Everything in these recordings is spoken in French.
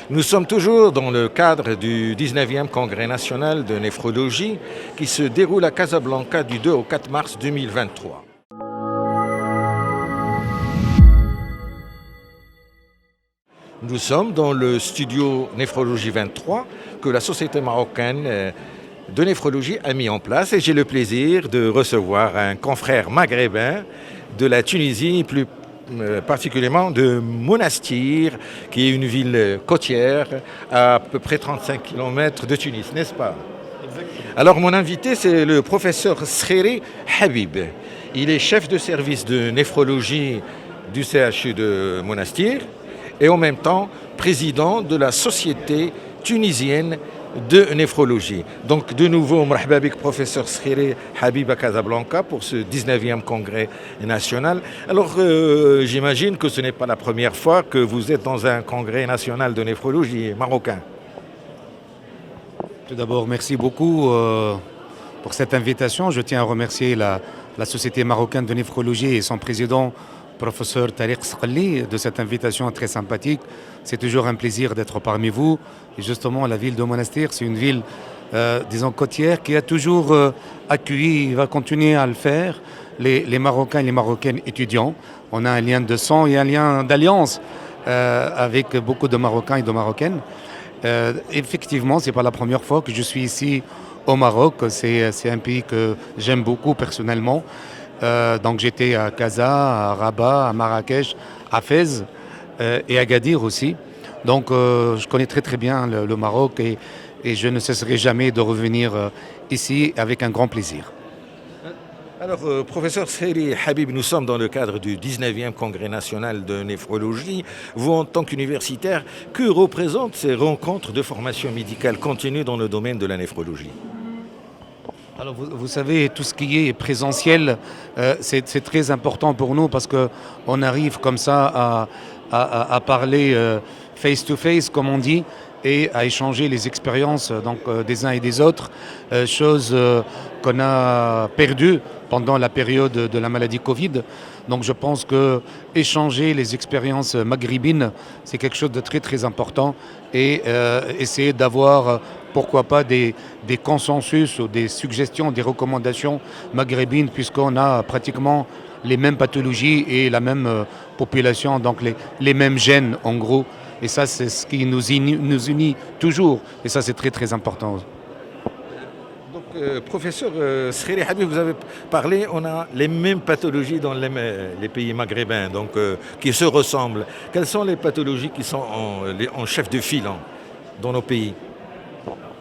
Nous sommes toujours dans le cadre du 19e Congrès national de néphrologie qui se déroule à Casablanca du 2 au 4 mars 2023. Nous sommes dans le studio Néphrologie 23 que la Société marocaine de néphrologie a mis en place et j'ai le plaisir de recevoir un confrère maghrébin de la Tunisie, plus particulièrement de Monastir, qui est une ville côtière à peu près 35 km de Tunis, n'est-ce pas? Exactement. Alors mon invité, c'est le professeur Skhiri Habib. Il est chef de service de néphrologie du CHU de Monastir et en même temps président de la Société tunisienne de néphrologie. Donc de nouveau, marhaba bik, professeur Skhiri Habib à Casablanca pour ce 19e congrès national. Alors j'imagine que ce n'est pas la première fois que vous êtes dans un congrès national de néphrologie marocain. Tout d'abord, merci beaucoup pour cette invitation. Je tiens à remercier la Société marocaine de néphrologie et son président, professeur Tariq Sqali, de cette invitation très sympathique. C'est toujours un plaisir d'être parmi vous. Et justement, la ville de Monastir, c'est une ville, disons, côtière qui a toujours accueilli, va continuer à le faire, les Marocains et les Marocaines étudiants. On a un lien de sang et un lien d'alliance avec beaucoup de Marocains et de Marocaines. Effectivement, ce n'est pas la première fois que je suis ici au Maroc. C'est un pays que j'aime beaucoup personnellement. Donc j'étais à Casa, à Rabat, à Marrakech, à Fès et à Agadir aussi. Donc je connais très bien le Maroc et je ne cesserai jamais de revenir ici avec un grand plaisir. Alors, professeur Skhiri Habib, nous sommes dans le cadre du 19e Congrès national de néphrologie. Vous, en tant qu'universitaire, que représentent ces rencontres de formation médicale continue dans le domaine de la néphrologie? Alors vous savez, tout ce qui est présentiel, c'est très important pour nous parce qu'on arrive comme ça à parler face-to-face, comme on dit, et à échanger les expériences donc, des uns et des autres, chose qu'on a perdue pendant la période de la maladie Covid. Donc je pense que échanger les expériences maghrébines, c'est quelque chose de très important et essayer d'avoir, pourquoi pas, des consensus ou des suggestions, des recommandations maghrébines, puisqu'on a pratiquement les mêmes pathologies et la même population, donc les mêmes gènes en gros. Et ça, c'est ce qui nous unit toujours. Et ça, c'est très important. Donc, professeur Skhiri Habib, vous avez parlé, on a les mêmes pathologies dans les pays maghrébins, donc, qui se ressemblent. Quelles sont les pathologies qui sont en chef de file dans nos pays?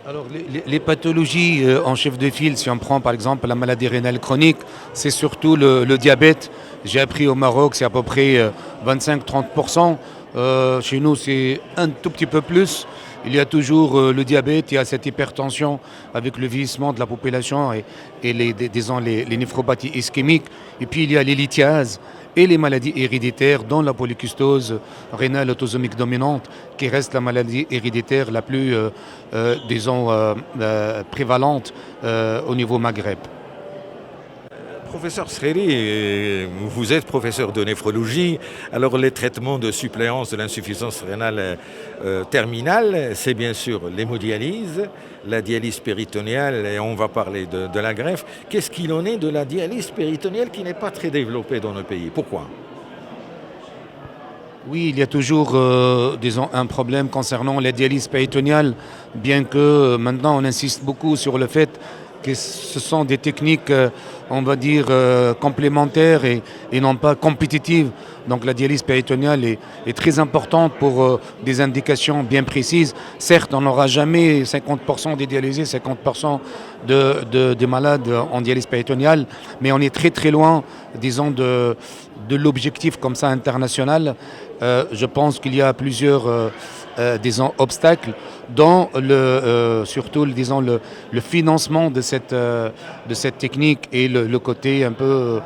Alors, les pathologies en chef de file, si on prend par exemple la maladie rénale chronique, c'est surtout le diabète. J'ai appris au Maroc, c'est à peu près 25-30%. Chez nous, c'est un tout petit peu plus. Il y a toujours le diabète, il y a cette hypertension avec le vieillissement de la population et les néphropathies ischémiques. Et puis il y a les lithiases et les maladies héréditaires, dont la polykystose rénale autosomique dominante, qui reste la maladie héréditaire la plus, prévalente au niveau Maghreb. Professeur Skhiri, vous êtes professeur de néphrologie, alors les traitements de suppléance de l'insuffisance rénale terminale, c'est bien sûr l'hémodialyse, la dialyse péritonéale et on va parler de la greffe. Qu'est-ce qu'il en est de la dialyse péritonéale qui n'est pas très développée dans nos pays? Pourquoi? Oui, il y a toujours un problème concernant la dialyse péritonéale, bien que maintenant on insiste beaucoup sur le fait que ce sont des techniques, on va dire, complémentaires et non pas compétitives. Donc la dialyse péritonéale est très importante pour des indications bien précises. Certes, on n'aura jamais 50% des dialysés, 50% des malades en dialyse péritonéale, mais on est très loin, disons, de l'objectif comme ça international. Je pense qu'il y a plusieurs obstacles dans surtout le financement de cette technique et le côté un peu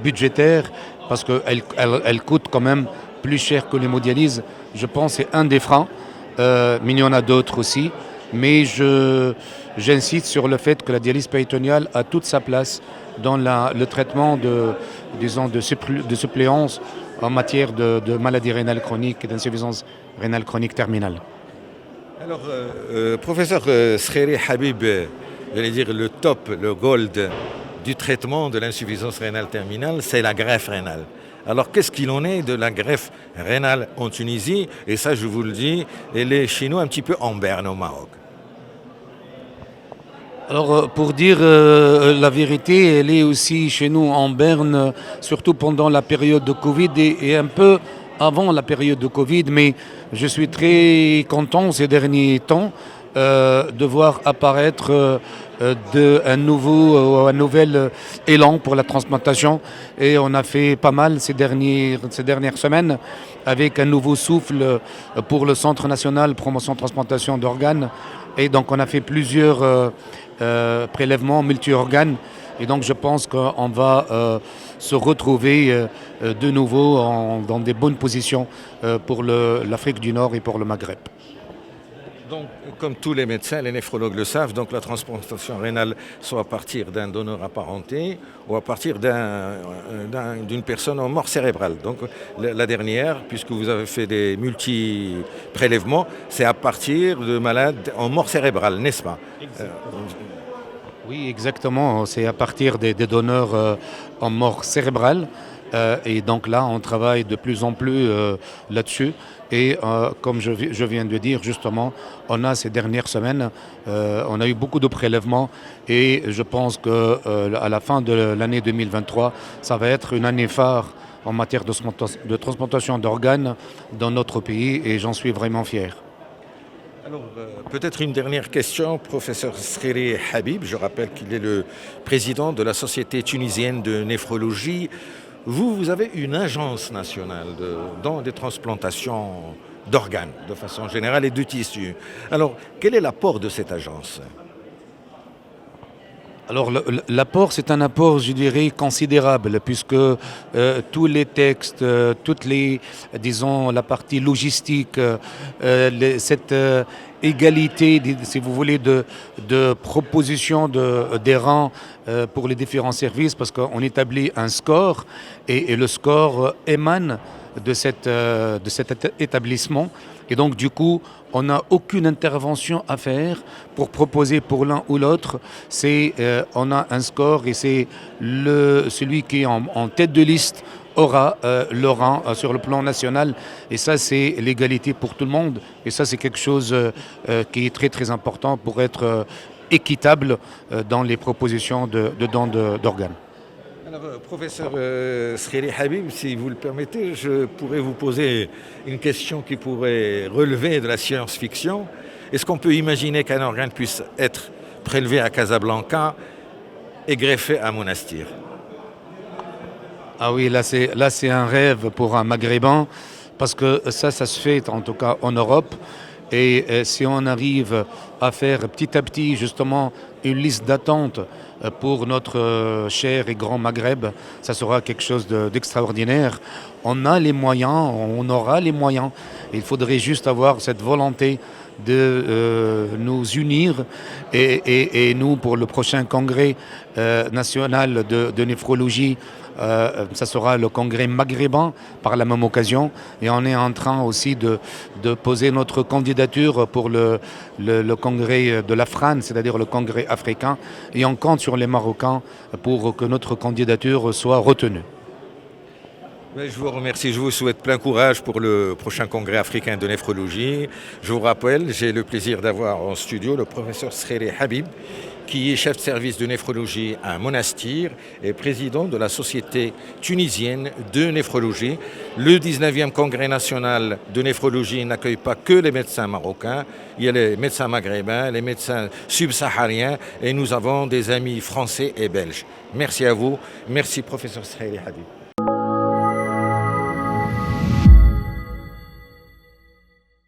budgétaire, parce qu'elle coûte quand même plus cher que l'hémodialyse. Je pense que c'est un des freins, mais il y en a d'autres aussi. Mais j'insiste sur le fait que la dialyse péritonéale a toute sa place dans le traitement de suppléance en matière de maladie rénale chronique et d'insuffisance rénale chronique terminale. Alors, professeur Skheri Habib, j'allais dire le top, le gold du traitement de l'insuffisance rénale terminale, c'est la greffe rénale. Alors, qu'est-ce qu'il en est de la greffe rénale en Tunisie? Et ça, je vous le dis, elle est chez nous un petit peu en berne au Maroc. Alors, pour dire la vérité, elle est aussi chez nous en Berne, surtout pendant la période de Covid et un peu avant la période de Covid. Mais je suis très content ces derniers temps de voir apparaître un nouvel élan pour la transplantation. Et on a fait pas mal ces dernières semaines avec un nouveau souffle pour le Centre national promotion transplantation d'organes. Et donc on a fait plusieurs prélèvements multi-organes. Et donc je pense qu'on va se retrouver de nouveau dans des bonnes positions pour l'Afrique du Nord et pour le Maghreb. Donc, comme tous les médecins, les néphrologues le savent, donc la transplantation rénale, soit à partir d'un donneur apparenté ou à partir d'une personne en mort cérébrale. Donc, la dernière, puisque vous avez fait des multi-prélèvements, c'est à partir de malades en mort cérébrale, n'est-ce pas? Oui, exactement. C'est à partir des donneurs en mort cérébrale. Et donc là, on travaille de plus en plus là-dessus. Et comme je viens de dire, justement, on a ces dernières semaines, on a eu beaucoup de prélèvements. Et je pense qu'à la fin de l'année 2023, ça va être une année phare en matière de transplantation d'organes dans notre pays. Et j'en suis vraiment fier. Alors, peut-être une dernière question, professeur Skheri Habib. Je rappelle qu'il est le président de la Société tunisienne de néphrologie. Vous avez une agence nationale dans des transplantations d'organes, de façon générale, et de tissus. Alors, quel est l'apport de cette agence? Alors l'apport, c'est un apport, je dirais, considérable, puisque tous les textes, disons, la partie logistique, cette égalité, si vous voulez, de proposition des rangs pour les différents services, parce qu'on établit un score et le score émane de cet établissement. Et donc, du coup, on n'a aucune intervention à faire pour proposer pour l'un ou l'autre. On a un score et c'est celui qui est en tête de liste aura le rang sur le plan national. Et ça, c'est l'égalité pour tout le monde. Et ça, c'est quelque chose qui est très, très important pour être équitable dans les propositions de dons d'organes. Alors, professeur Skheri Habib, si vous le permettez, je pourrais vous poser une question qui pourrait relever de la science-fiction. Est-ce qu'on peut imaginer qu'un organe puisse être prélevé à Casablanca et greffé à Monastir? Ah oui, là c'est un rêve pour un Maghrébin, parce que ça se fait en tout cas en Europe. Et si on arrive à faire petit à petit justement une liste d'attente pour notre cher et grand Maghreb, ça sera quelque chose d'extraordinaire. On a les moyens, on aura les moyens. Il faudrait juste avoir cette volonté de nous unir et nous, pour le prochain congrès national de néphrologie, ça sera le congrès maghrébin par la même occasion, et on est en train aussi de poser notre candidature pour le congrès de l'Afran, c'est-à-dire le congrès africain, et on compte sur les Marocains pour que notre candidature soit retenue. Je vous remercie, je vous souhaite plein courage pour le prochain congrès africain de néphrologie. Je vous rappelle, j'ai le plaisir d'avoir en studio le professeur Skheri Habib, qui est chef de service de néphrologie à Monastir et président de la Société tunisienne de néphrologie. Le 19e congrès national de néphrologie n'accueille pas que les médecins marocains, il y a les médecins maghrébins, les médecins subsahariens, et nous avons des amis français et belges. Merci à vous, merci professeur Skheri Habib.